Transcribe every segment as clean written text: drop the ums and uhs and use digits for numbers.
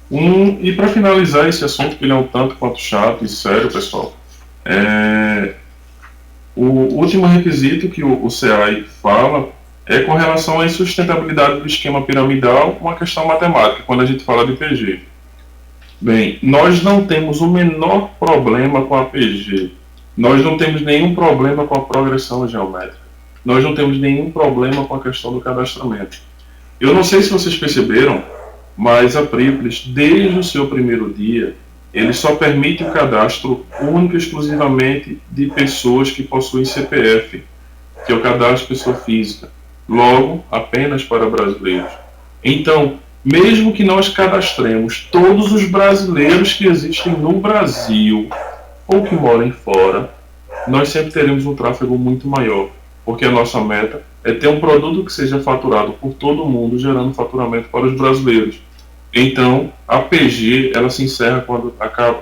E para finalizar esse assunto, que ele é um tanto quanto chato e sério, pessoal, é, o último requisito que o CEAI fala é com relação à insustentabilidade do esquema piramidal, uma questão matemática, quando a gente fala de PG. Bem, nós não temos o menor problema com a PG. Nós não temos nenhum problema com a progressão geométrica. Nós não temos nenhum problema com a questão do cadastramento. Eu não sei se vocês perceberam, mas a Priplis, desde o seu primeiro dia, ele só permite o cadastro único e exclusivamente de pessoas que possuem CPF, que é o cadastro de pessoa física. Logo, apenas para brasileiros. Então, mesmo que nós cadastremos todos os brasileiros que existem no Brasil ou que moram fora, nós sempre teremos um tráfego muito maior, porque a nossa meta é ter um produto que seja faturado por todo mundo, gerando faturamento para os brasileiros. Então, a PG ela se encerra quando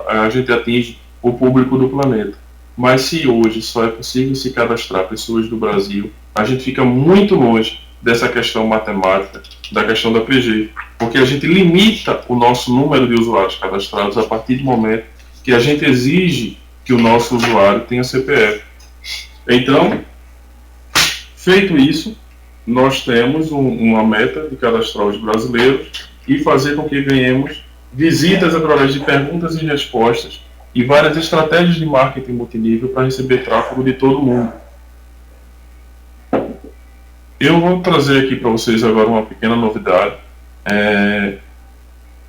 a gente atinge o público do planeta. Mas se hoje só é possível se cadastrar pessoas do Brasil, a gente fica muito longe dessa questão matemática, da questão da PG, porque a gente limita o nosso número de usuários cadastrados a partir do momento que a gente exige que o nosso usuário tenha CPF. Então, feito isso, nós temos uma meta de cadastrar os brasileiros e fazer com que ganhemos visitas através de perguntas e respostas e várias estratégias de marketing multinível para receber tráfego de todo mundo. Eu vou trazer aqui para vocês agora uma pequena novidade.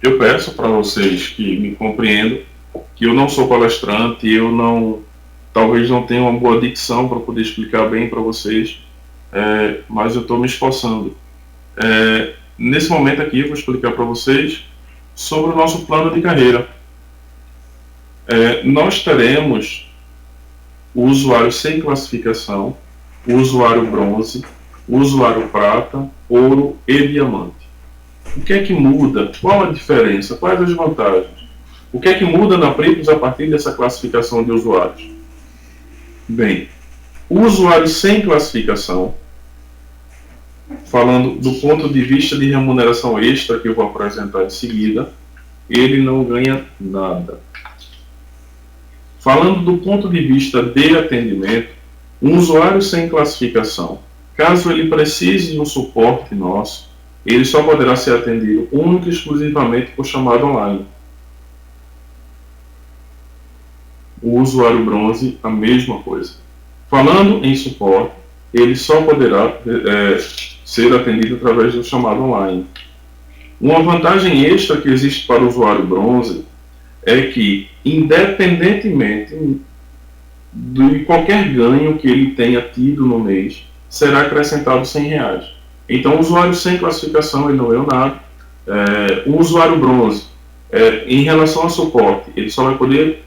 Eu peço para vocês que me compreendam que eu não sou palestrante, talvez não tenha uma boa dicção para poder explicar bem para vocês, mas eu estou me esforçando. Nesse momento aqui eu vou explicar para vocês sobre o nosso plano de carreira. Nós teremos o usuário sem classificação, o usuário bronze, o usuário prata, ouro e diamante. O que é que muda? Qual a diferença? Quais as vantagens? O que é que muda na Priplis a partir dessa classificação de usuários? Bem, o usuário sem classificação, falando do ponto de vista de remuneração extra, que eu vou apresentar em seguida, ele não ganha nada. Falando do ponto de vista de atendimento, um usuário sem classificação, caso ele precise de um suporte nosso, ele só poderá ser atendido única e exclusivamente por chamada online. O usuário bronze, a mesma coisa. Falando em suporte, ele só poderá ser atendido através do chamado online. Uma vantagem extra que existe para o usuário bronze é que, independentemente de qualquer ganho que ele tenha tido no mês, será acrescentado R$100. Então, o usuário sem classificação, ele não ganhou nada. O usuário bronze, em relação ao suporte, ele só vai poder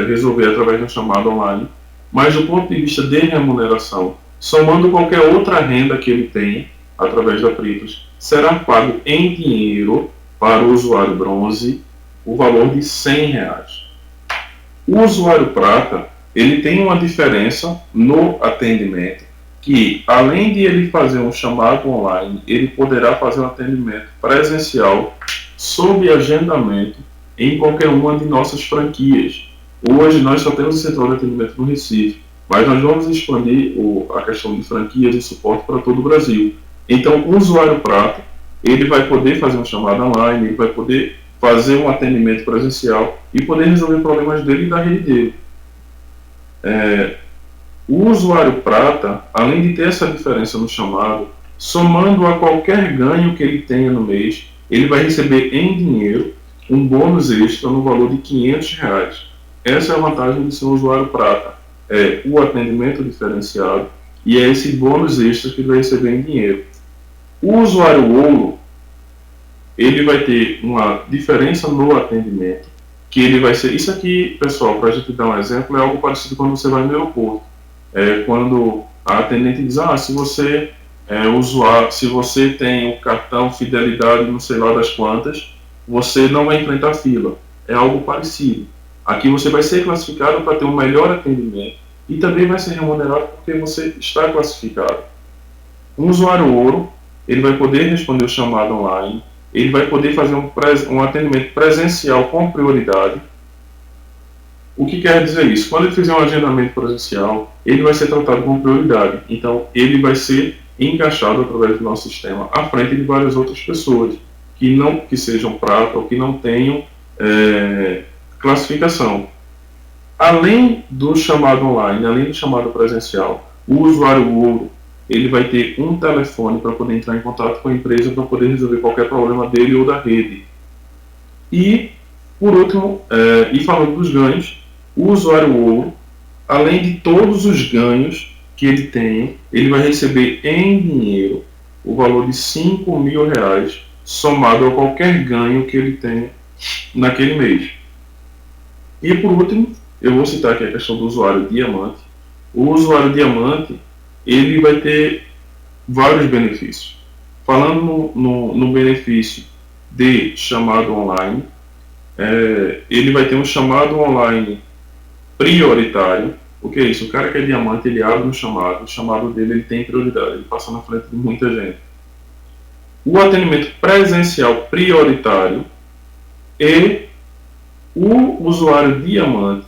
resolver através da chamada online, mas do ponto de vista de remuneração, somando qualquer outra renda que ele tenha através da Priplis, será pago em dinheiro para o usuário bronze o valor de R$100. O usuário prata, ele tem uma diferença no atendimento, que além de ele fazer um chamado online, ele poderá fazer um atendimento presencial sob agendamento em qualquer uma de nossas franquias. Hoje nós só temos o central de atendimento no Recife, mas nós vamos expandir a questão de franquias e suporte para todo o Brasil. Então, o usuário prata, ele vai poder fazer uma chamada online, ele vai poder fazer um atendimento presencial e poder resolver problemas dele e da rede dele. O usuário prata, além de ter essa diferença no chamado, somando a qualquer ganho que ele tenha no mês, ele vai receber em dinheiro um bônus extra no valor de R$500. Essa é a vantagem de ser um usuário prata. É o atendimento diferenciado e é esse bônus extra que ele vai receber em dinheiro. O usuário ouro, ele vai ter uma diferença no atendimento, que ele vai ser... Isso aqui, pessoal, para a gente dar um exemplo, é algo parecido quando você vai no aeroporto. Quando a atendente diz, se você se você tem o cartão fidelidade não sei lá das quantas, você não vai enfrentar fila. É algo parecido. Aqui você vai ser classificado para ter um melhor atendimento e também vai ser remunerado porque você está classificado. Um usuário ouro, ele vai poder responder o chamado online, ele vai poder fazer um atendimento presencial com prioridade. O que quer dizer isso? Quando ele fizer um agendamento presencial, ele vai ser tratado com prioridade. Então, ele vai ser encaixado através do nosso sistema à frente de várias outras pessoas que sejam prata ou que não tenham classificação. Além do chamado online, além do chamado presencial, o usuário ouro, ele vai ter um telefone para poder entrar em contato com a empresa para poder resolver qualquer problema dele ou da rede. E, por último, e falando dos ganhos, o usuário ouro, além de todos os ganhos que ele tem, ele vai receber em dinheiro o valor de R$5.000 somado a qualquer ganho que ele tenha naquele mês. E por último, eu vou citar aqui a questão do usuário diamante. O usuário diamante, ele vai ter vários benefícios. Falando no benefício de chamado online, ele vai ter um chamado online prioritário. O que é isso? O cara que é diamante, ele abre um chamado, o chamado dele ele tem prioridade, ele passa na frente de muita gente. O atendimento presencial prioritário e o usuário diamante,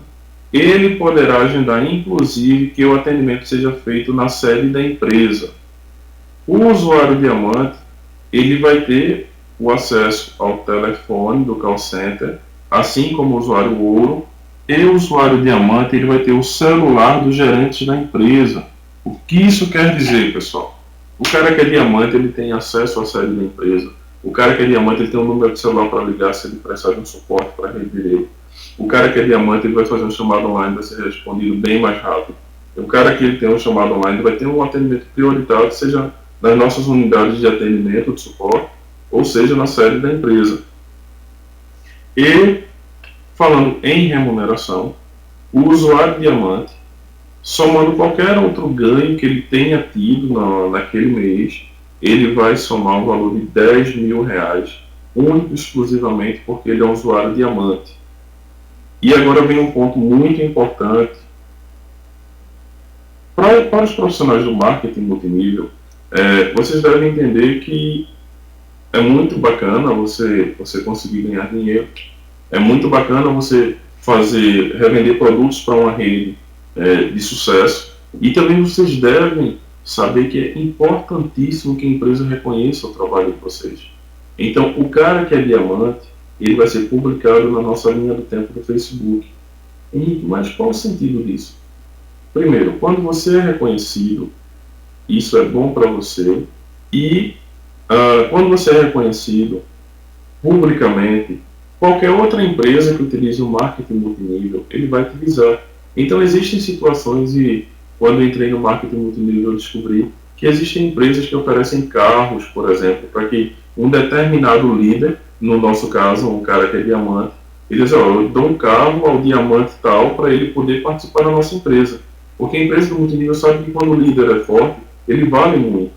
ele poderá agendar, inclusive, que o atendimento seja feito na sede da empresa. O usuário diamante, ele vai ter o acesso ao telefone do call center, assim como o usuário ouro, e o usuário diamante, ele vai ter o celular do gerente da empresa. O que isso quer dizer, pessoal? O cara que é diamante, ele tem acesso à sede da empresa. O cara que é diamante, ele tem um número de celular para ligar se ele precisar de um suporte para a rede dele. O cara que é diamante, ele vai fazer um chamado online, vai ser respondido bem mais rápido. O cara que ele tem um chamado online, vai ter um atendimento prioritário, seja nas nossas unidades de atendimento, de suporte, ou seja, na sede da empresa. E, falando em remuneração, o usuário diamante, somando qualquer outro ganho que ele tenha tido naquele mês, ele vai somar o valor de R$10.000, único e exclusivamente porque ele é um usuário diamante. E agora vem um ponto muito importante. Para os profissionais do marketing multinível, vocês devem entender que é muito bacana você conseguir ganhar dinheiro, é muito bacana você revender produtos para uma rede de sucesso, e também vocês devem saber que é importantíssimo que a empresa reconheça o trabalho de vocês. Então, o cara que é diamante, ele vai ser publicado na nossa linha do tempo do Facebook. Henrique, mas qual o sentido disso? Primeiro, quando você é reconhecido, isso é bom para você, e quando você é reconhecido publicamente, qualquer outra empresa que utilize o marketing multinível, ele vai utilizar. Então existem situações, e quando eu entrei no marketing multinível eu descobri que existem empresas que oferecem carros, por exemplo, para que um determinado líder, no nosso caso, um cara que é diamante, ele diz, eu dou um carro ao diamante tal para ele poder participar da nossa empresa. Porque a empresa do multinível sabe que quando o líder é forte, ele vale muito.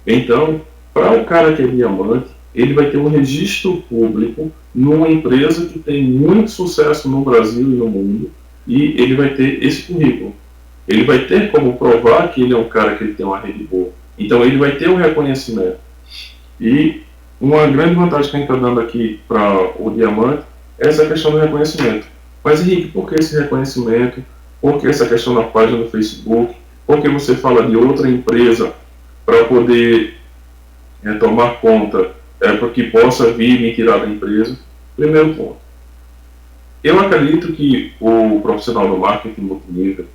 Então, para o cara que é diamante, ele vai ter um registro público numa empresa que tem muito sucesso no Brasil e no mundo, e ele vai ter esse currículo. Ele vai ter como provar que ele é um cara que ele tem uma rede boa. Então ele vai ter um reconhecimento. E uma grande vantagem que a gente está dando aqui para o diamante é essa questão do reconhecimento. Mas Henrique, por que esse reconhecimento? Por que essa questão na página do Facebook? Por que você fala de outra empresa para poder tomar conta para que possa vir me tirar da empresa? Primeiro ponto. Eu acredito que o profissional do marketing multinível,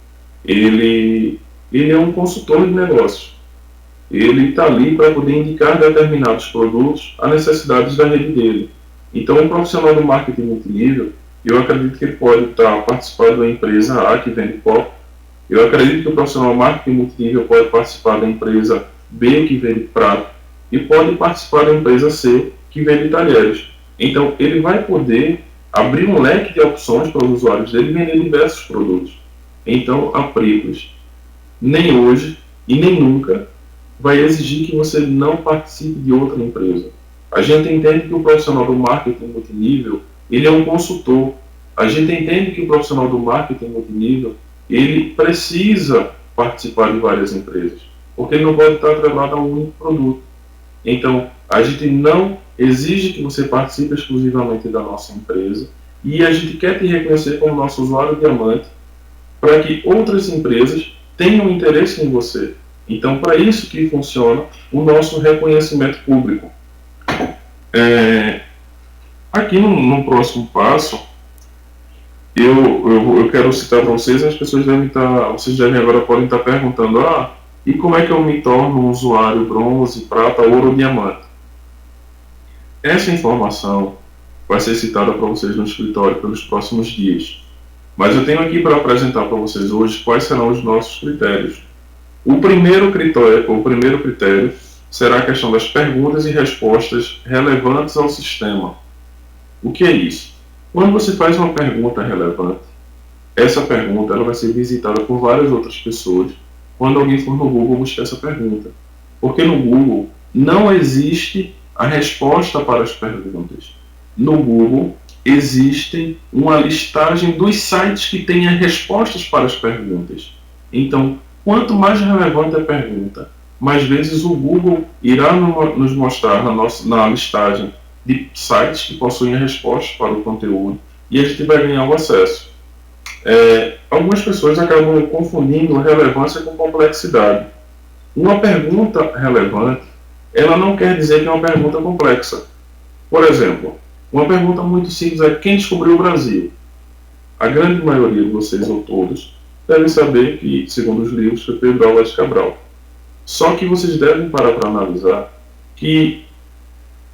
ele é um consultor de negócios. Ele está ali para poder indicar determinados produtos às necessidades da rede dele. Então, o profissional do marketing multinível, eu acredito que ele pode estar participando da empresa A, que vende copo. Eu acredito que o profissional do marketing multinível pode participar da empresa B, que vende prato. E pode participar da empresa C, que vende talheres. Então, ele vai poder abrir um leque de opções para os usuários dele e vender diversos produtos. Então, a Pricles, nem hoje e nem nunca, vai exigir que você não participe de outra empresa. A gente entende que o profissional do marketing multinível, ele é um consultor. A gente entende que o profissional do marketing multinível, ele precisa participar de várias empresas, porque ele não pode estar atrelado a um único produto. Então, a gente não exige que você participe exclusivamente da nossa empresa e a gente quer te reconhecer como nosso usuário diamante para que outras empresas tenham interesse em você. Então, para isso que funciona o nosso reconhecimento público. Aqui no próximo passo, eu quero citar para vocês, as pessoas vocês agora podem estar perguntando, e como é que eu me torno um usuário bronze, prata, ouro ou diamante? Essa informação vai ser citada para vocês no escritório pelos próximos dias. Mas eu tenho aqui para apresentar para vocês hoje quais serão os nossos critérios. O primeiro critério será a questão das perguntas e respostas relevantes ao sistema. O que é isso? Quando você faz uma pergunta relevante, essa pergunta ela vai ser visitada por várias outras pessoas quando alguém for no Google buscar essa pergunta. Porque no Google não existe a resposta para as perguntas. No Google existem uma listagem dos sites que têm as respostas para as perguntas. Então, quanto mais relevante a pergunta, mais vezes o Google irá nos mostrar na listagem de sites que possuem a resposta para o conteúdo e a gente vai ganhar o acesso. Algumas pessoas acabam confundindo relevância com complexidade. Uma pergunta relevante, ela não quer dizer que é uma pergunta complexa. Por exemplo, uma pergunta muito simples é: quem descobriu o Brasil? A grande maioria de vocês, ou todos, devem saber que, segundo os livros, foi Pedro Álvares Cabral. Só que vocês devem parar para analisar que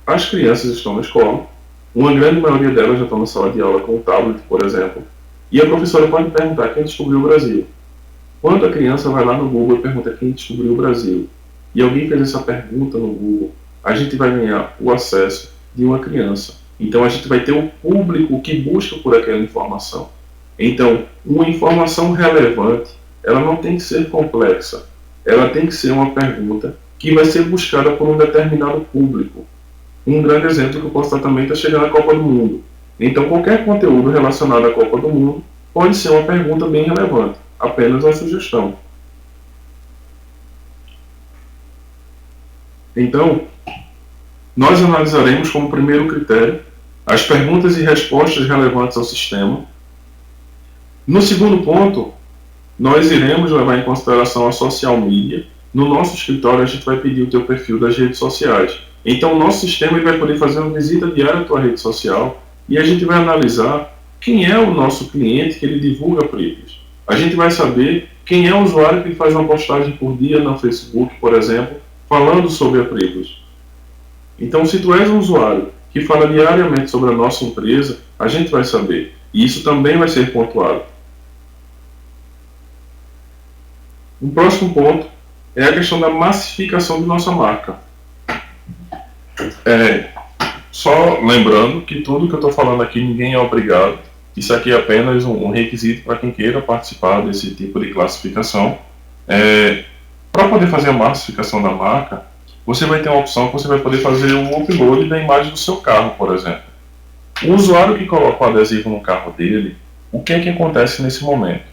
as crianças estão na escola, uma grande maioria delas já estão na sala de aula com o tablet, por exemplo, e a professora pode perguntar quem descobriu o Brasil. Quando a criança vai lá no Google e pergunta quem descobriu o Brasil, e alguém fez essa pergunta no Google, a gente vai ganhar o acesso de uma criança. Então a gente vai ter um público que busca por aquela informação. Então, uma informação relevante, ela não tem que ser complexa. Ela tem que ser uma pergunta que vai ser buscada por um determinado público. Um grande exemplo que eu posso dar também está chegando a Copa do Mundo. Então, qualquer conteúdo relacionado à Copa do Mundo pode ser uma pergunta bem relevante. Apenas uma sugestão. Então, nós analisaremos como primeiro critério as perguntas e respostas relevantes ao sistema. No segundo ponto, nós iremos levar em consideração a social media. No nosso escritório, a gente vai pedir o teu perfil das redes sociais. Então, o nosso sistema ele vai poder fazer uma visita diária à tua rede social e a gente vai analisar quem é o nosso cliente que ele divulga Pripyat. A gente vai saber quem é o usuário que faz uma postagem por dia no Facebook, por exemplo, falando sobre a Pripyat. Então, se tu és um usuário que fala diariamente sobre a nossa empresa, a gente vai saber. E isso também vai ser pontuado. Um próximo ponto é a questão da massificação de nossa marca. Só lembrando que tudo que eu estou falando aqui, ninguém é obrigado. Isso aqui é apenas um requisito para quem queira participar desse tipo de classificação. Para poder fazer a massificação da marca, você vai ter uma opção que você vai poder fazer o upload da imagem do seu carro, por exemplo. O usuário que coloca o adesivo no carro dele, o que é que acontece nesse momento?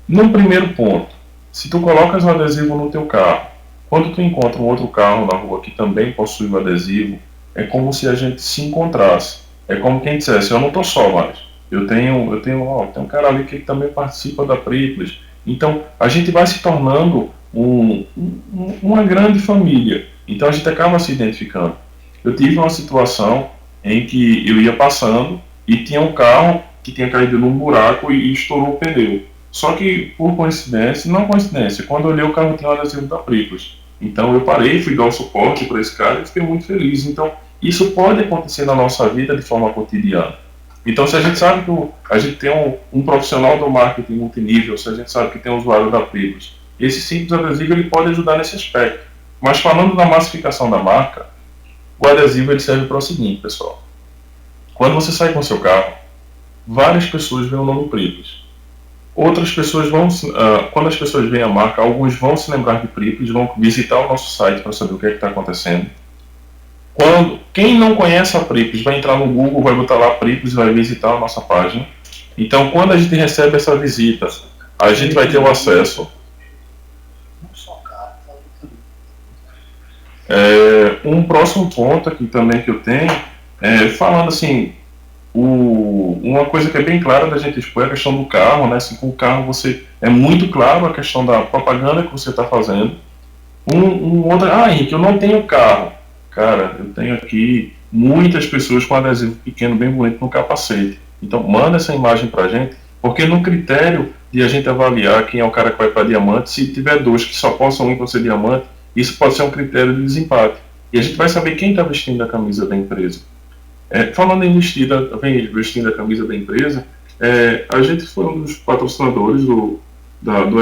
No primeiro ponto, se tu colocas o adesivo no teu carro, quando tu encontra um outro carro na rua que também possui um adesivo, é como se a gente se encontrasse. É como quem dissesse: eu não estou só mais. Tem um cara ali que também participa da Pripyat. Então, a gente vai se tornando uma grande família. Então, a gente acaba se identificando. Eu tive uma situação em que eu ia passando e tinha um carro que tinha caído num buraco e estourou o pneu. Só que, por coincidência, não coincidência, quando eu olhei o carro tinha um adesivo da Pripyat. Então eu parei, fui dar um suporte para esse cara e fiquei muito feliz. Então isso pode acontecer na nossa vida de forma cotidiana. Então, se a gente sabe que a gente tem um profissional do marketing multinível, se a gente sabe que tem um usuário da Pripyat, esse simples adesivo ele pode ajudar nesse aspecto. Mas falando da massificação da marca, o adesivo ele serve para o seguinte, pessoal. Quando você sai com o seu carro, várias pessoas veem o nome Pripyat. Outras pessoas quando as pessoas veem a marca, alguns vão se lembrar de Pripyat, vão visitar o nosso site para saber o que é que está acontecendo. Quem não conhece a Pripyat vai entrar no Google, vai botar lá Pripyat e vai visitar a nossa página. Então, quando a gente recebe essa visita, a gente vai ter o acesso. Um próximo ponto aqui também que eu tenho, falando assim, uma coisa que é bem clara da gente expor é a questão do carro, né? Assim, com o carro você é muito claro a questão da propaganda que você está fazendo. Outro, Henrique, eu não tenho carro. Cara, eu tenho aqui muitas pessoas com adesivo pequeno, bem bonito no capacete. Então, manda essa imagem pra gente, porque no critério de a gente avaliar quem é o cara que vai para diamante, se tiver dois que só possam ir para ser diamante, isso pode ser um critério de desempate. E a gente vai saber quem está vestindo a camisa da empresa. Falando em vestindo a camisa da empresa, a gente foi um dos patrocinadores do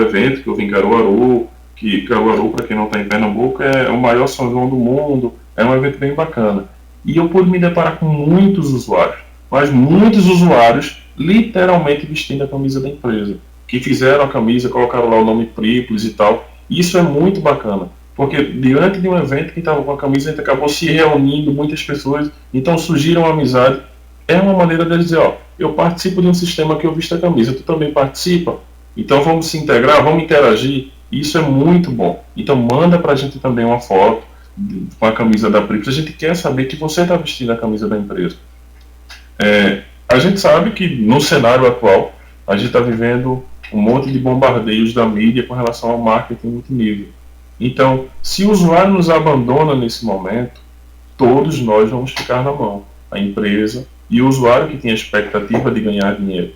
evento, que eu vim em Caruaru, que Caruaru, para quem não está em Pernambuco, é o maior São João do mundo, é um evento bem bacana. E eu pude me deparar com muitos usuários, mas muitos usuários literalmente vestindo a camisa da empresa, que fizeram a camisa, colocaram lá o nome Triplos e tal. Isso é muito bacana, porque diante de um evento que estava com a camisa, a gente acabou se reunindo, muitas pessoas, então surgiram uma amizade. É uma maneira de dizer, ó, eu participo de um sistema que eu visto a camisa, tu também participa? Então vamos se integrar, vamos interagir. Isso é muito bom. Então manda pra gente também uma foto com a camisa da Prips. A gente quer saber que você está vestindo a camisa da empresa. A gente sabe que no cenário atual a gente está vivendo um monte de bombardeios da mídia com relação ao marketing multinível. Então, se o usuário nos abandona nesse momento, todos nós vamos ficar na mão. A empresa e o usuário que tem a expectativa de ganhar dinheiro.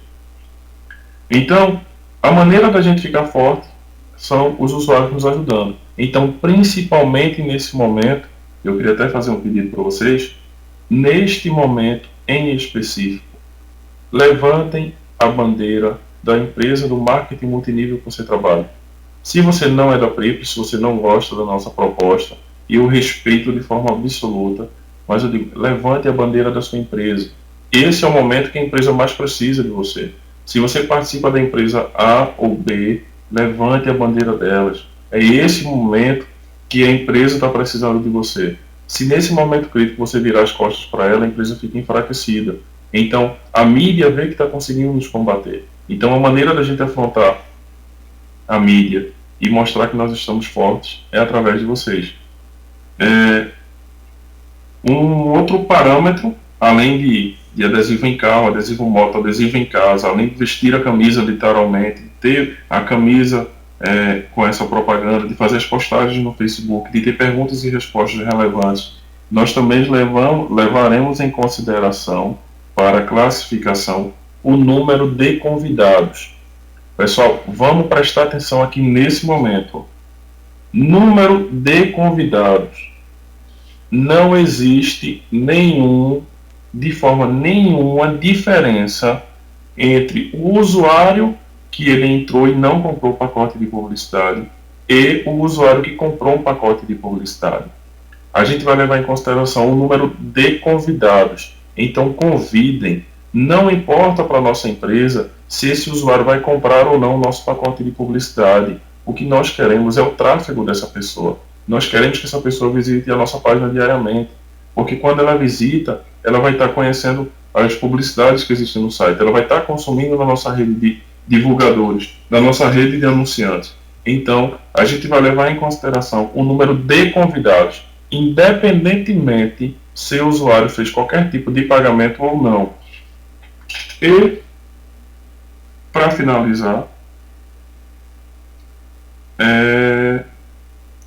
Então, a maneira da gente ficar forte são os usuários nos ajudando. Então, principalmente nesse momento, eu queria até fazer um pedido para vocês, neste momento em específico, levantem a bandeira da empresa do marketing multinível que você trabalha. Se você não é da Prips, se você não gosta da nossa proposta, eu respeito de forma absoluta, mas eu digo, levante a bandeira da sua empresa. Esse é o momento que a empresa mais precisa de você. Se você participa da empresa A ou B, levante a bandeira delas. É esse momento que a empresa está precisando de você. Se nesse momento crítico você virar as costas para ela, a empresa fica enfraquecida. Então, a mídia vê que está conseguindo nos combater. Então, a maneira da gente afrontar a mídia e mostrar que nós estamos fortes é através de vocês. Um outro parâmetro, além de adesivo em carro, adesivo moto, adesivo em casa, além de vestir a camisa literalmente, ter a camisa com essa propaganda, de fazer as postagens no Facebook, de ter perguntas e respostas relevantes, nós também levaremos em consideração para a classificação o número de convidados. Pessoal, vamos prestar atenção aqui nesse momento. Número de convidados. Não existe de forma nenhuma diferença entre o usuário que ele entrou e não comprou o pacote de publicidade e o usuário que comprou um pacote de publicidade. A gente vai levar em consideração o número de convidados. Então convidem. Não importa para a nossa empresa se esse usuário vai comprar ou não o nosso pacote de publicidade. O que nós queremos é o tráfego dessa pessoa. Nós queremos que essa pessoa visite a nossa página diariamente. Porque quando ela visita, ela vai estar conhecendo as publicidades que existem no site. Ela vai estar consumindo na nossa rede de divulgadores, na nossa rede de anunciantes. Então, a gente vai levar em consideração o número de convidados, independentemente se o usuário fez qualquer tipo de pagamento ou não. E, para finalizar,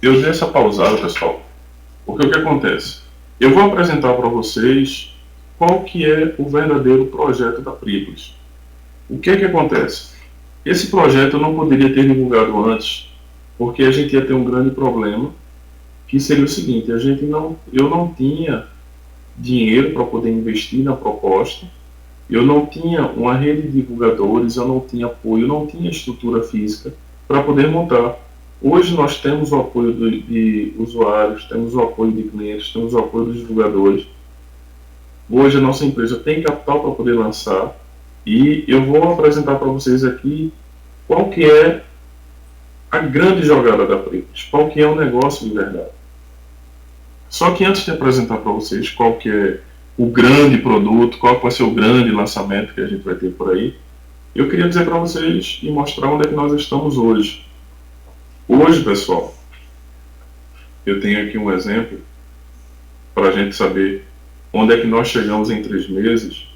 eu dei essa pausada, pessoal, porque o que acontece? Eu vou apresentar para vocês qual que é o verdadeiro projeto da Prips. O que acontece? Esse projeto eu não poderia ter divulgado antes, porque a gente ia ter um grande problema, que seria o seguinte: eu não tinha dinheiro para poder investir na proposta, eu não tinha uma rede de divulgadores, eu não tinha apoio, eu não tinha estrutura física para poder montar. Hoje nós temos o apoio de usuários, temos o apoio de clientes, temos o apoio dos divulgadores. Hoje a nossa empresa tem capital para poder lançar, e eu vou apresentar para vocês aqui qual que é a grande jogada da Prips, qual que é o negócio de verdade. Só que antes de apresentar para vocês qual que é o grande produto, qual vai ser o grande lançamento que a gente vai ter por aí, eu queria dizer para vocês e mostrar onde é que nós estamos hoje. Hoje, pessoal, eu tenho aqui um exemplo para a gente saber onde é que nós chegamos em 3 meses.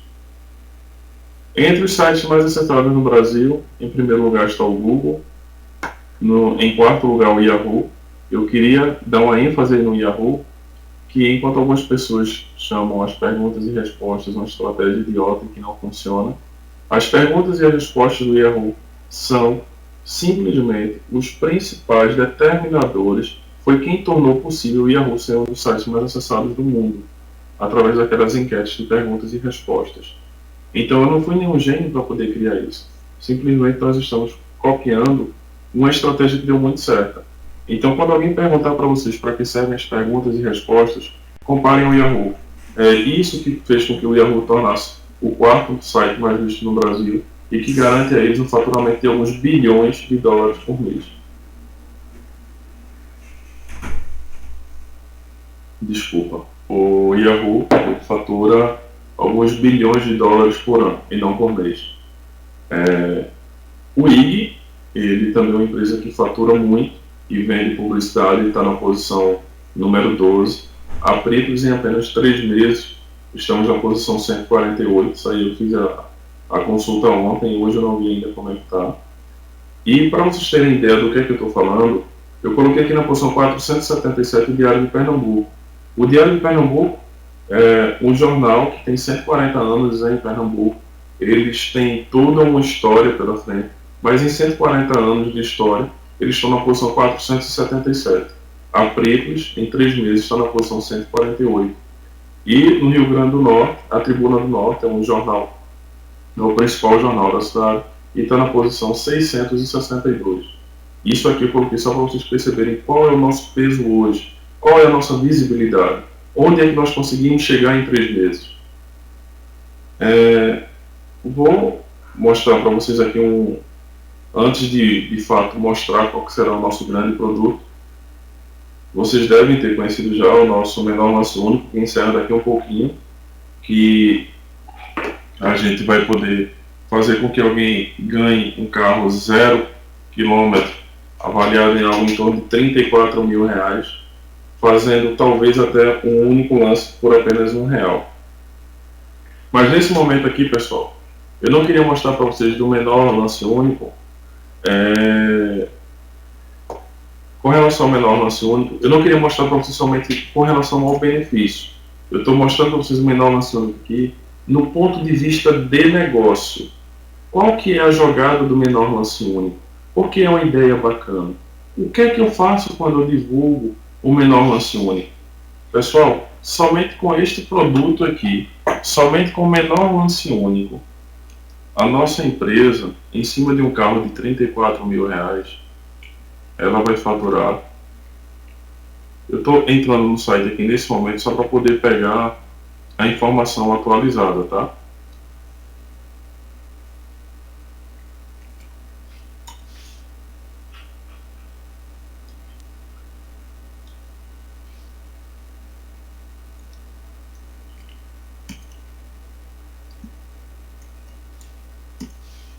Entre os sites mais acessados no Brasil, em primeiro lugar está o Google, em quarto lugar o Yahoo. Eu queria dar uma ênfase no Yahoo, que enquanto algumas pessoas chamam as perguntas e respostas uma estratégia idiota que não funciona, as perguntas e as respostas do Yahoo são simplesmente os principais determinadores, foi quem tornou possível o Yahoo ser um dos sites mais acessados do mundo, através daquelas enquetes de perguntas e respostas. Então eu não fui nenhum gênio para poder criar isso. Simplesmente nós estamos copiando uma estratégia que deu muito certa. Então quando alguém perguntar para vocês para que servem as perguntas e respostas, comparem o Yahoo. É isso que fez com que o Yahoo tornasse o quarto site mais visto no Brasil e que garante a eles um faturamento de alguns bilhões de dólares por mês. Desculpa, o Yahoo fatura alguns bilhões de dólares por ano e não por mês. O IG, ele também é uma empresa que fatura muito e vende publicidade e está na posição número 12. A Pripps, em apenas 3 meses, estamos na posição 148. Isso aí eu fiz a consulta ontem, hoje eu não vi ainda como é que está. E para vocês terem ideia do que é que eu estou falando, eu coloquei aqui na posição 477 o Diário de Pernambuco. O Diário de Pernambuco é um jornal que tem 140 anos em Pernambuco. Eles têm toda uma história pela frente, mas em 140 anos de história, eles estão na posição 477. A Pripps, em 3 meses, está na posição 148. E no Rio Grande do Norte, a Tribuna do Norte é um jornal, é o principal jornal da cidade, e está na posição 662. Isso aqui eu coloquei só para vocês perceberem qual é o nosso peso hoje, qual é a nossa visibilidade, onde é que nós conseguimos chegar em 3 meses. Vou mostrar para vocês aqui antes de fato mostrar qual que será o nosso grande produto. Vocês devem ter conhecido já o nosso menor lance único, que encerra daqui um pouquinho, que a gente vai poder fazer com que alguém ganhe um carro 0 km, avaliado em algo em torno de 34 mil reais, fazendo talvez até um único lance por apenas R$1. Mas nesse momento aqui, pessoal, eu não queria mostrar para vocês do menor lance único. Com relação ao menor lance único, eu não queria mostrar para vocês somente com relação ao benefício. Eu estou mostrando para vocês o menor lance único aqui no ponto de vista de negócio. Qual que é a jogada do menor lance único? Por que é uma ideia bacana? O que é que eu faço quando eu divulgo o menor lance único? Pessoal, somente com este produto aqui, somente com o menor lance único, a nossa empresa, em cima de um carro de 34 mil reais, ela vai faturar. Eu estou entrando no site aqui nesse momento só para poder pegar a informação atualizada, tá?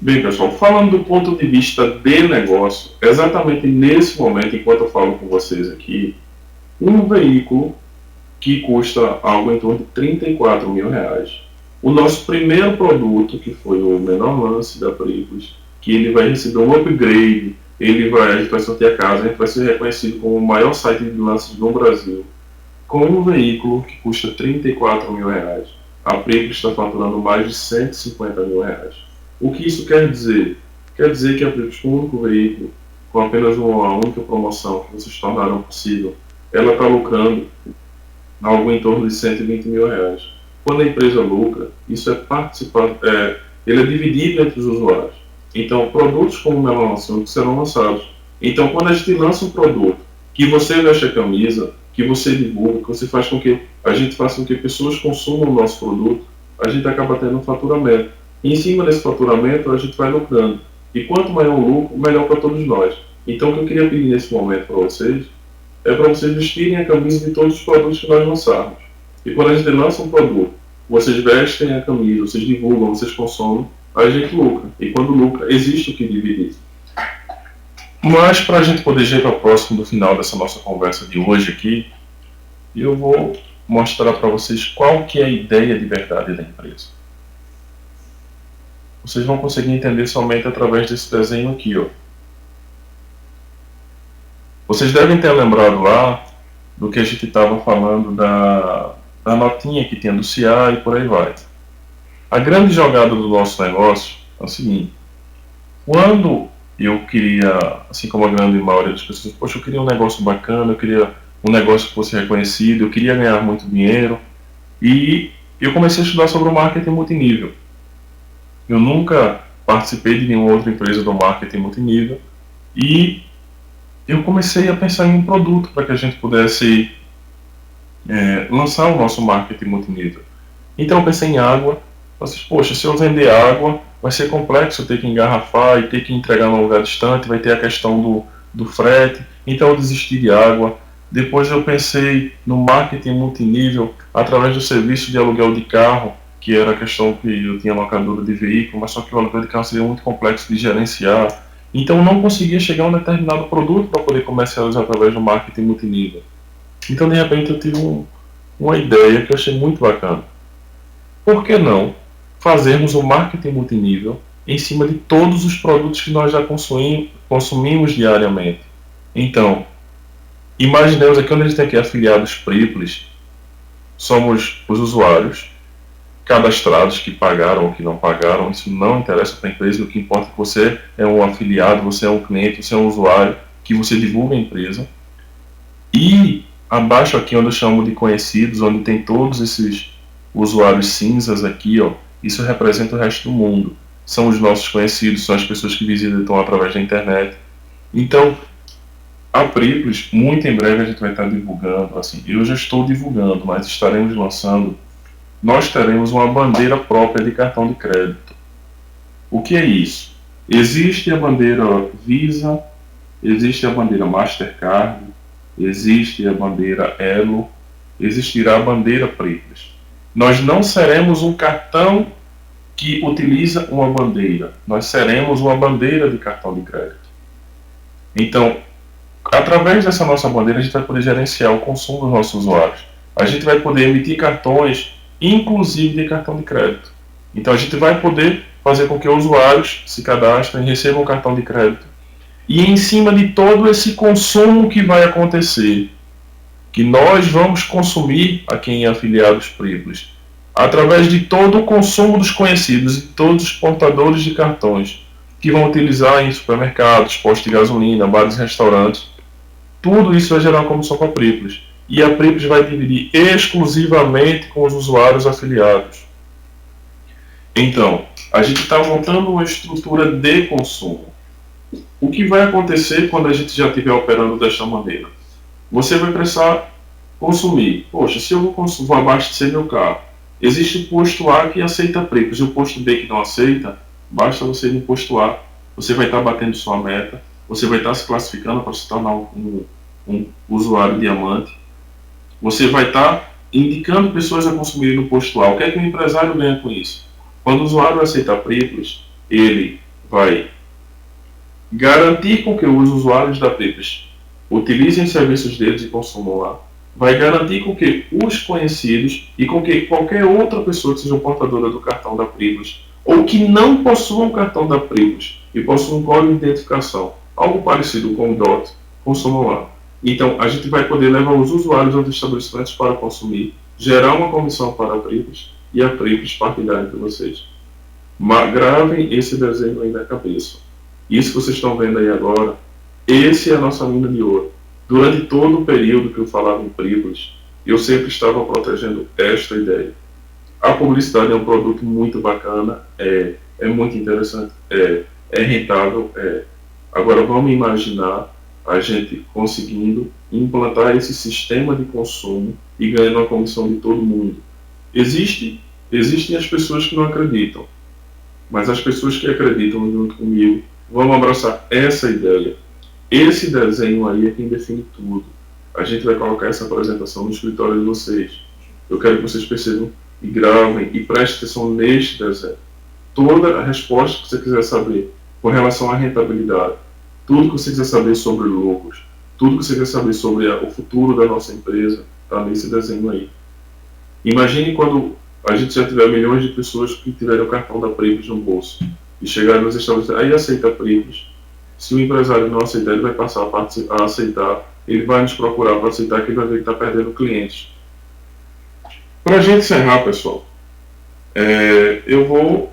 Bem, pessoal, falando do ponto de vista de negócio, exatamente nesse momento, enquanto eu falo com vocês aqui, um veículo que custa algo em torno de 34 mil reais. O nosso primeiro produto, que foi o menor lance da Pripps, que ele vai receber um upgrade, a gente vai sortear a casa, a gente vai ser reconhecido como o maior site de lances no Brasil, com um veículo que custa 34 mil reais. A Pripps está faturando mais de 150 mil reais. O que isso quer dizer? Quer dizer que a Pripps, com um único veículo, com apenas uma única promoção que vocês tornaram possível, ela está lucrando algo em torno de 120 mil reais. Quando a empresa lucra, isso ele é dividido entre os usuários. Então, produtos como o menor lance único serão lançados. Então, quando a gente lança um produto, que você veste a camisa, que você divulga, que você faz com que a gente faça com que pessoas consumam o nosso produto, a gente acaba tendo um faturamento. E em cima desse faturamento, a gente vai lucrando. E quanto maior o lucro, melhor para todos nós. Então, o que eu queria pedir nesse momento para vocês é para vocês vestirem a camisa de todos os produtos que nós lançarmos. E quando a gente lança um produto, vocês vestem a camisa, vocês divulgam, vocês consomem, a gente lucra. E quando lucra, existe o que dividir. Mas para a gente poder chegar próximo do final dessa nossa conversa de hoje aqui, eu vou mostrar para vocês qual que é a ideia de verdade da empresa. Vocês vão conseguir entender somente através desse desenho aqui, ó. Vocês devem ter lembrado lá do que a gente estava falando da notinha que tinha do CA e por aí vai. A grande jogada do nosso negócio é o seguinte: quando eu queria, assim como a grande maioria das pessoas, poxa, eu queria um negócio bacana, eu queria um negócio que fosse reconhecido, eu queria ganhar muito dinheiro, e eu comecei a estudar sobre o marketing multinível. Eu nunca participei de nenhuma outra empresa do marketing multinível, e eu comecei a pensar em um produto para que a gente pudesse lançar o nosso marketing multinível. Então eu pensei em água. Vocês, poxa, se eu vender água, vai ser complexo eu ter que engarrafar e ter que entregar num lugar distante, vai ter a questão do frete, então eu desisti de água. Depois eu pensei no marketing multinível através do serviço de aluguel de carro, que era a questão que eu tinha locadora de veículo, mas só que o aluguel de carro seria muito complexo de gerenciar. Então eu não conseguia chegar a um determinado produto para poder comercializar através do marketing multinível. Então de repente eu tive uma ideia que eu achei muito bacana. Por que não fazermos o marketing multinível em cima de todos os produtos que nós já consumimos diariamente? Então, imaginemos aqui onde a gente tem aqui afiliados Priplis, somos os usuários cadastrados que pagaram ou que não pagaram, isso não interessa para a empresa, o que importa é que você é um afiliado, você é um cliente, você é um usuário, que você divulga a empresa. E abaixo aqui onde eu chamo de conhecidos, onde tem todos esses usuários cinzas aqui, ó, isso representa o resto do mundo. São os nossos conhecidos, são as pessoas que visitam através da internet. Então, a Priplis, muito em breve a gente vai estar divulgando, assim, eu já estou divulgando, mas estaremos lançando, nós teremos uma bandeira própria de cartão de crédito. O que é isso? Existe a bandeira Visa, existe a bandeira Mastercard, existe a bandeira Elo, existirá a bandeira Priplis. Nós não seremos um cartão que utiliza uma bandeira, nós seremos uma bandeira de cartão de crédito. Então, através dessa nossa bandeira, a gente vai poder gerenciar o consumo dos nossos usuários. A gente vai poder emitir cartões, inclusive de cartão de crédito. Então, a gente vai poder fazer com que os usuários se cadastrem, recebam um cartão de crédito. E em cima de todo esse consumo que vai acontecer, que nós vamos consumir aqui em Afiliados Priplis, através de todo o consumo dos conhecidos e todos os portadores de cartões que vão utilizar em supermercados, postos de gasolina, bares e restaurantes, tudo isso vai gerar uma comissão para a Priplis. E a Priplis vai dividir exclusivamente com os usuários afiliados. Então, a gente está montando uma estrutura de consumo. O que vai acontecer quando a gente já estiver operando desta maneira? Você vai precisar consumir. Poxa, se eu vou abastecer meu carro, existe o posto A que aceita Priplis e o posto B que não aceita, basta você ir no posto A, você vai estar batendo sua meta, você vai estar se classificando para se tornar um usuário diamante, você vai estar indicando pessoas a consumirem no posto A. O que é que o empresário ganha com isso? Quando o usuário aceitar Priplis, ele vai garantir com que os usuários da Priplis utilizem os serviços deles e consumam lá, vai garantir com que os conhecidos e com que qualquer outra pessoa que seja portadora do cartão da Priplis ou que não possua um cartão da Priplis e possua um código de identificação, algo parecido com o DOT, consumam lá. Então, a gente vai poder levar os usuários aos estabelecimentos para consumir, gerar uma comissão para a Priplis e a Priplis partilhar entre vocês. Mas gravem esse desenho aí na cabeça. Isso que vocês estão vendo aí agora, esse é a nossa mina de ouro. Durante todo o período que eu falava em Priplis, eu sempre estava protegendo esta ideia. A publicidade é um produto muito bacana, é muito interessante, é rentável. Agora vamos imaginar a gente conseguindo implantar esse sistema de consumo e ganhando a comissão de todo mundo. Existem as pessoas que não acreditam, mas as pessoas que acreditam junto comigo vão abraçar essa ideia. Esse desenho aí é quem define tudo. A gente vai colocar essa apresentação no escritório de vocês. Eu quero que vocês percebam e gravem e prestem atenção neste desenho. Toda a resposta que você quiser saber com relação à rentabilidade, tudo que você quiser saber sobre lucros, tudo que você quer saber sobre o futuro da nossa empresa, está nesse desenho aí. Imagine quando a gente já tiver milhões de pessoas que tiveram o cartão da Privos no bolso e chegarem nos estabelecimentos, aí aceita Privos. Se o empresário não aceitar, ele vai passar a aceitar, ele vai nos procurar para aceitar, que ele vai ver que está perdendo clientes. Para a gente encerrar, pessoal, eu vou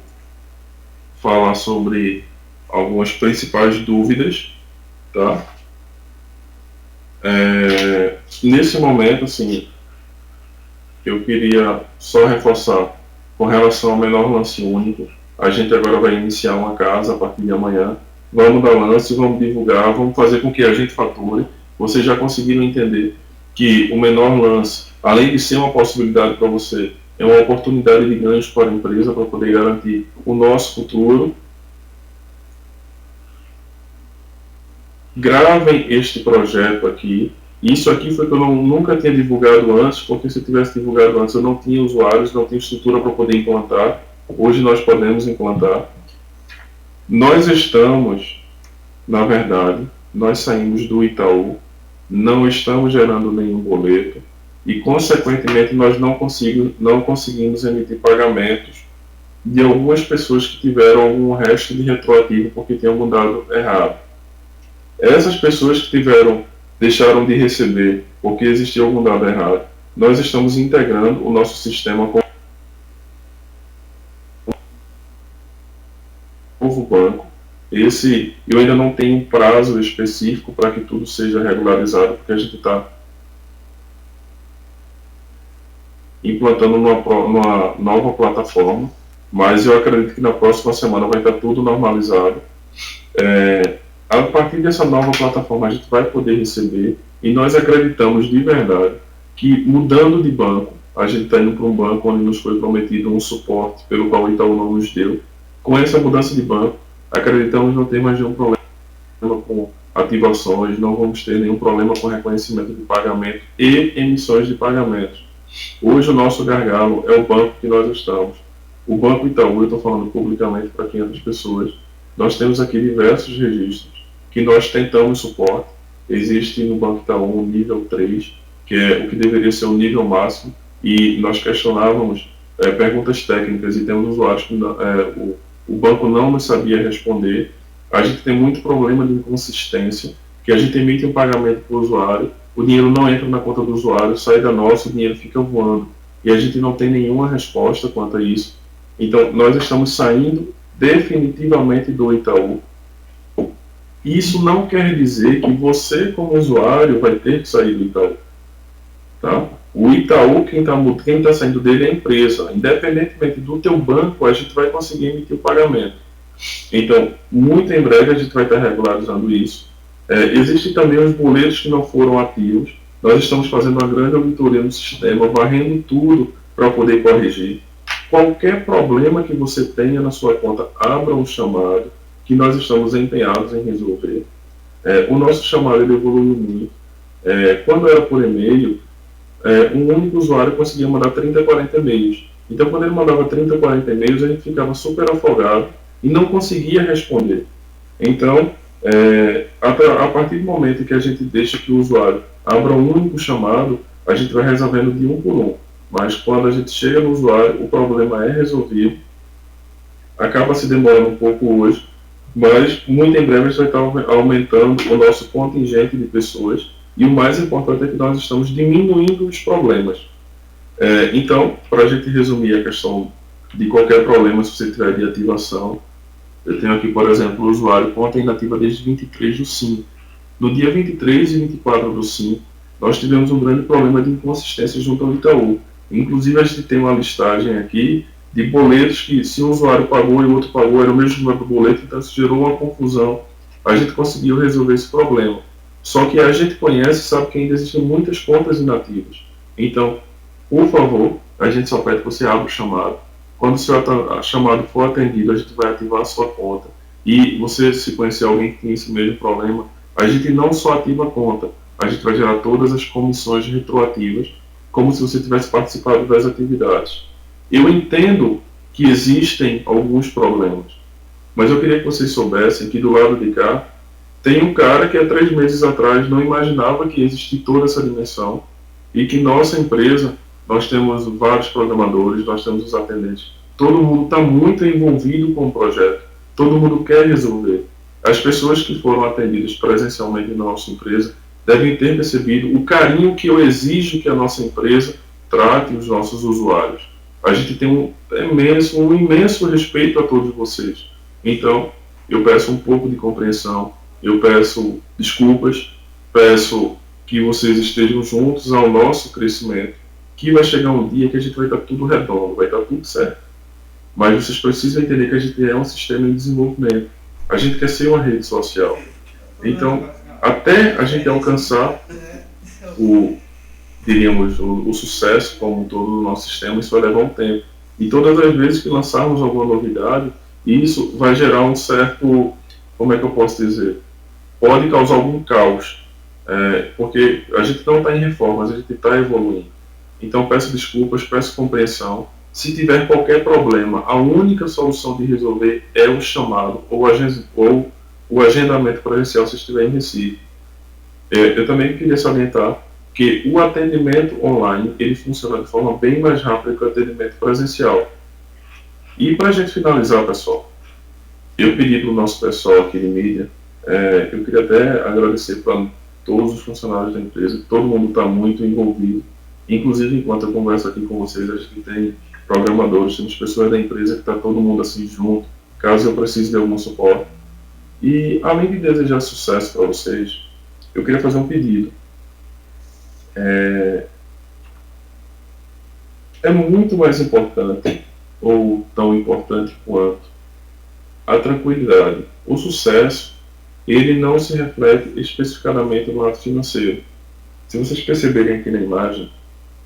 falar sobre algumas principais dúvidas, tá? Nesse momento, assim, eu queria só reforçar com relação ao menor lance único. A gente agora vai iniciar uma casa a partir de amanhã. Vamos dar lance, vamos divulgar, vamos fazer com que a gente fature. Vocês já conseguiram entender que o menor lance, além de ser uma possibilidade para você, é uma oportunidade de ganhos para a empresa para poder garantir o nosso futuro. Gravem este projeto aqui. Isso aqui foi que eu nunca tinha divulgado antes, porque se eu tivesse divulgado antes eu não tinha usuários, não tinha estrutura para poder implantar. Hoje nós podemos implantar. Nós estamos, na verdade, nós saímos do Itaú, não estamos gerando nenhum boleto e, consequentemente, nós não conseguimos emitir pagamentos de algumas pessoas que tiveram algum resto de retroativo porque tinham mudado errado. Essas pessoas que deixaram de receber porque existia algum dado errado, nós estamos integrando o nosso sistema com o novo banco. Eu ainda não tenho um prazo específico para que tudo seja regularizado, porque a gente está implantando numa nova plataforma, mas eu acredito que na próxima semana vai estar tudo normalizado. A partir dessa nova plataforma a gente vai poder receber, e nós acreditamos de verdade que, mudando de banco, a gente está indo para um banco onde nos foi prometido um suporte pelo qual o Itaú não nos deu. Com essa mudança de banco, acreditamos não ter mais nenhum problema com ativações, não vamos ter nenhum problema com reconhecimento de pagamento e emissões de pagamentos. Hoje o nosso gargalo é o banco que nós estamos. O Banco Itaú, eu estou falando publicamente para 500 pessoas, nós temos aqui diversos registros que nós tentamos suporte. Existe no Banco Itaú um nível 3, que é o que deveria ser o nível máximo, e nós questionávamos perguntas técnicas e temos usuários que o banco não nos sabia responder. A gente tem muito problema de inconsistência, que a gente emite um pagamento para o usuário, o dinheiro não entra na conta do usuário, sai da nossa, o dinheiro fica voando, e a gente não tem nenhuma resposta quanto a isso. Então, nós estamos saindo definitivamente do Itaú. Isso não quer dizer que você, como usuário, vai ter que sair do Itaú. Tá? O Itaú, quem está saindo dele é a empresa. Independentemente do teu banco, a gente vai conseguir emitir o pagamento. Então, muito em breve a gente vai estar regularizando isso. Existem também os boletos que não foram ativos. Nós estamos fazendo uma grande auditoria no sistema, varrendo tudo para poder corrigir. Qualquer problema que você tenha na sua conta, abra um chamado, que nós estamos empenhados em resolver. O nosso chamado ele evoluiu muito. Quando era por e-mail, um único usuário conseguia mandar 30, 40 e-mails. Então, quando ele mandava 30, 40 e-mails, a gente ficava super afogado e não conseguia responder. Então, a partir do momento que a gente deixa que o usuário abra um único chamado, a gente vai resolvendo de um por um. Mas quando a gente chega no usuário, o problema é resolvido. Acaba se demorando um pouco hoje, mas muito em breve a gente vai estar aumentando o nosso contingente de pessoas, e o mais importante é que nós estamos diminuindo os problemas. Então, para a gente resumir a questão de qualquer problema, se você tiver de ativação, eu tenho aqui, por exemplo, o usuário conta inativa desde 23 do 5. No dia 23 e 24 do 5, nós tivemos um grande problema de inconsistência junto ao Itaú. Inclusive, a gente tem uma listagem aqui de boletos que, se um usuário pagou e o outro pagou, era o mesmo número do boleto, então isso gerou uma confusão. A gente conseguiu resolver esse problema. Só que a gente conhece e sabe que ainda existem muitas contas inativas. Então, por favor, a gente só pede que você abra o chamado. Quando o seu chamado for atendido, a gente vai ativar a sua conta. E você, se conhecer alguém que tem esse mesmo problema, a gente não só ativa a conta, a gente vai gerar todas as comissões retroativas, como se você tivesse participado das atividades. Eu entendo que existem alguns problemas, mas eu queria que vocês soubessem que do lado de cá Tem um cara que há 3 meses atrás não imaginava que existia toda essa dimensão e que nossa empresa, nós temos vários programadores, nós temos os atendentes, todo mundo está muito envolvido com o projeto, todo mundo quer resolver. As pessoas que foram atendidas presencialmente na nossa empresa devem ter percebido o carinho que eu exijo que a nossa empresa trate os nossos usuários. A gente tem um imenso respeito a todos vocês. Então, eu peço um pouco de compreensão, eu peço desculpas, peço que vocês estejam juntos ao nosso crescimento, que vai chegar um dia que a gente vai estar tudo redondo, vai estar tudo certo. Mas vocês precisam entender que a gente é um sistema em desenvolvimento. A gente quer ser uma rede social. Então, até a gente alcançar o, diríamos, o sucesso como um todo do nosso sistema, isso vai levar um tempo. E todas as vezes que lançarmos alguma novidade, isso vai gerar um certo, como é que eu posso dizer? Pode causar algum caos, porque a gente não está em reformas, a gente está evoluindo. Então peço desculpas, peço compreensão. Se tiver qualquer problema, a única solução de resolver é o chamado ou o agendamento presencial se estiver em Recife. Eu também queria salientar que o atendimento online ele funciona de forma bem mais rápida que o atendimento presencial. E para a gente finalizar, pessoal, eu pedi para o nosso pessoal aqui de mídia, eu queria até agradecer para todos os funcionários da empresa, todo mundo está muito envolvido. Inclusive, enquanto eu converso aqui com vocês, a gente tem programadores, temos pessoas da empresa que está todo mundo assim junto, caso eu precise de algum suporte. E além de desejar sucesso para vocês, eu queria fazer um pedido. É muito mais importante, ou tão importante quanto, a tranquilidade. O sucesso, ele não se reflete especificadamente no lado financeiro. Se vocês perceberem aqui na imagem,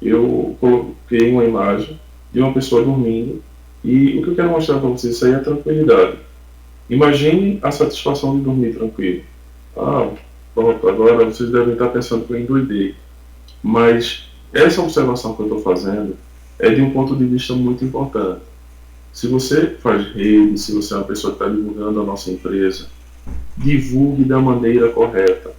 eu coloquei uma imagem de uma pessoa dormindo e o que eu quero mostrar para vocês isso aí é a tranquilidade. Imagine a satisfação de dormir tranquilo. Ah, pronto, agora vocês devem estar pensando que eu endoidei. Mas essa observação que eu estou fazendo é de um ponto de vista muito importante. Se você faz rede, se você é uma pessoa que está divulgando a nossa empresa, divulgue da maneira correta.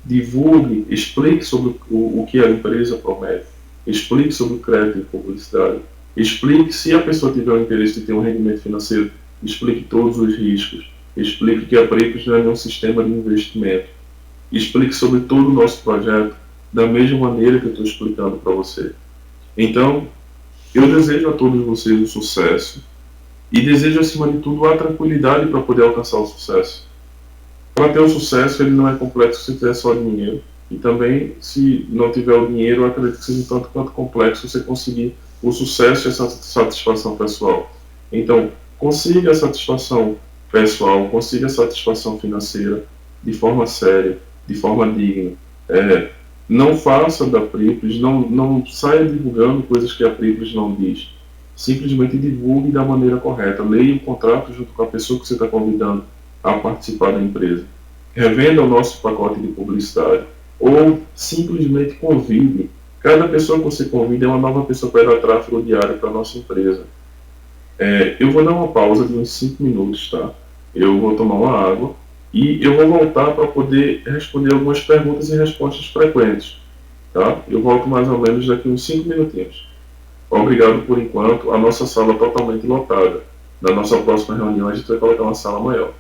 Divulgue, explique sobre o que a empresa promete, explique sobre o crédito de publicidade, explique se a pessoa tiver o interesse de ter um rendimento financeiro, explique todos os riscos, explique que a Prepos não é nenhum sistema de investimento, explique sobre todo o nosso projeto da mesma maneira que eu estou explicando para você. Então, eu desejo a todos vocês o sucesso e desejo, acima de tudo, a tranquilidade para poder alcançar o sucesso. Para ter o sucesso, ele não é complexo se tiver só dinheiro. E também, se não tiver o dinheiro, eu acredito que seja tanto quanto complexo você conseguir o sucesso e essa satisfação pessoal. Então, consiga a satisfação pessoal, consiga a satisfação financeira de forma séria, de forma digna. Não faça da Priples, não saia divulgando coisas que a Priples não diz. Simplesmente divulgue da maneira correta. Leia o contrato junto com a pessoa que você está convidando a participar da empresa. Revenda o nosso pacote de publicidade ou simplesmente convide. Cada pessoa que você convida é uma nova pessoa para dar tráfego diário para a nossa empresa. Eu vou dar uma pausa de uns 5 minutos, tá? Eu vou tomar uma água e eu vou voltar para poder responder algumas perguntas e respostas frequentes, tá? Eu volto mais ou menos daqui uns 5 minutinhos. Obrigado por enquanto. A nossa sala totalmente lotada. Na nossa próxima reunião a gente vai colocar uma sala maior.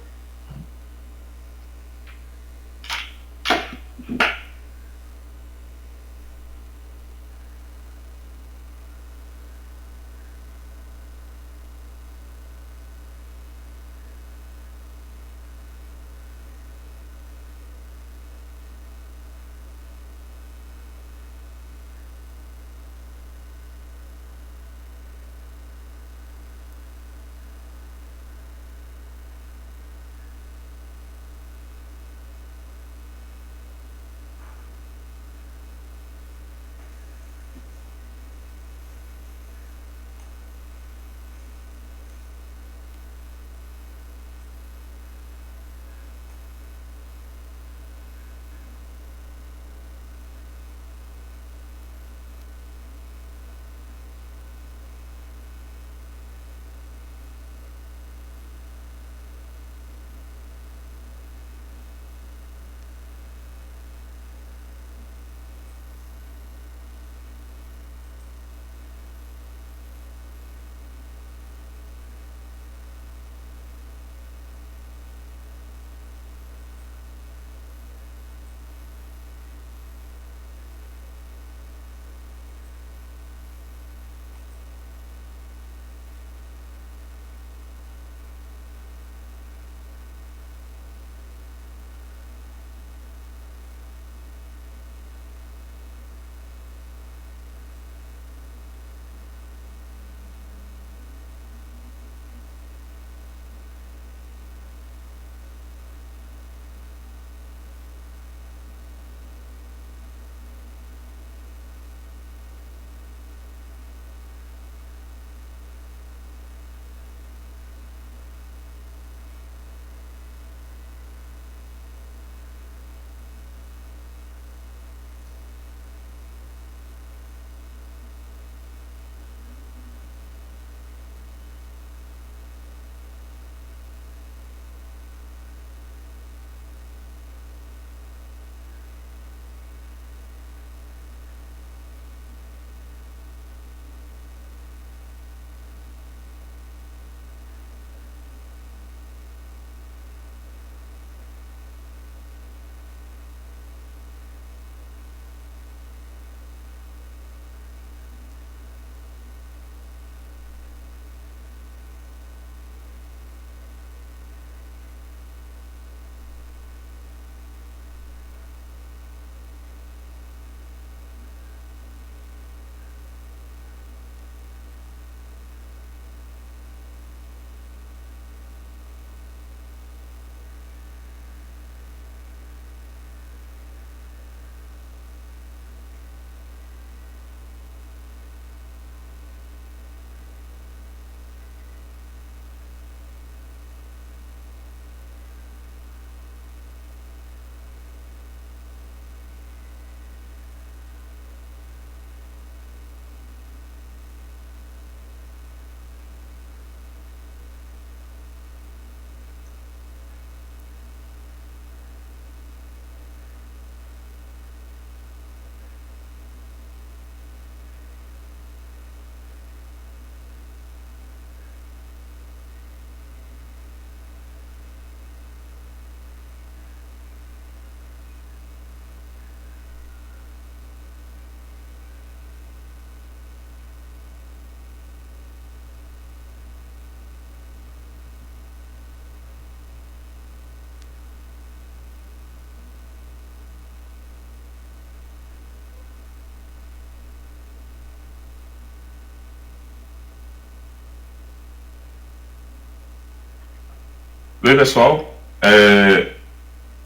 Bem, pessoal,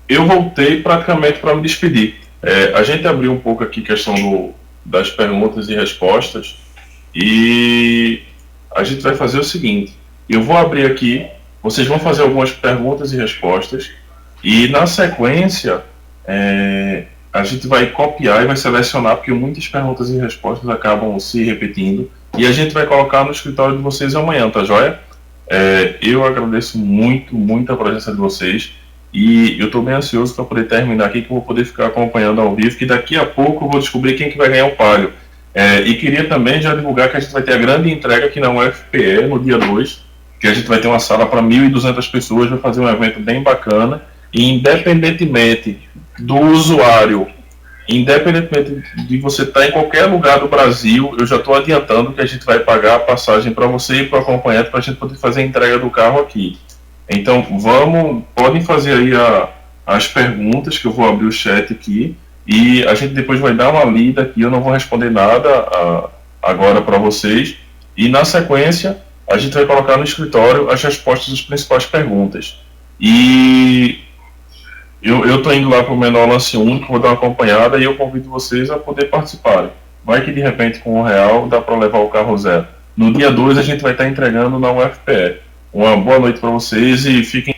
eu voltei praticamente para me despedir. A gente abriu um pouco aqui a questão das perguntas e respostas e a gente vai fazer o seguinte: eu vou abrir aqui, vocês vão fazer algumas perguntas e respostas e na sequência a gente vai copiar e vai selecionar, porque muitas perguntas e respostas acabam se repetindo, e a gente vai colocar no escritório de vocês amanhã, tá joia? Eu agradeço muito a presença de vocês e eu estou bem ansioso para poder terminar aqui, que eu vou poder ficar acompanhando ao vivo, que daqui a pouco eu vou descobrir quem que vai ganhar o Palio. E queria também já divulgar que a gente vai ter a grande entrega aqui na UFPE no dia 2, que a gente vai ter uma sala para 1.200 pessoas, vai fazer um evento bem bacana, e independentemente do usuário, independentemente de você estar em qualquer lugar do Brasil, eu já estou adiantando que a gente vai pagar a passagem para você e para o acompanhante para a gente poder fazer a entrega do carro aqui. Então, podem fazer aí as perguntas, que eu vou abrir o chat aqui, e a gente depois vai dar uma lida aqui, eu não vou responder nada agora para vocês, e na sequência a gente vai colocar no escritório as respostas das principais perguntas. E eu estou indo lá para o menor lance único, vou dar uma acompanhada e eu convido vocês a poder participarem. Vai que de repente com R$1 dá para levar o carro zero. No dia 2 a gente vai estar entregando na UFPE. Uma boa noite para vocês e fiquem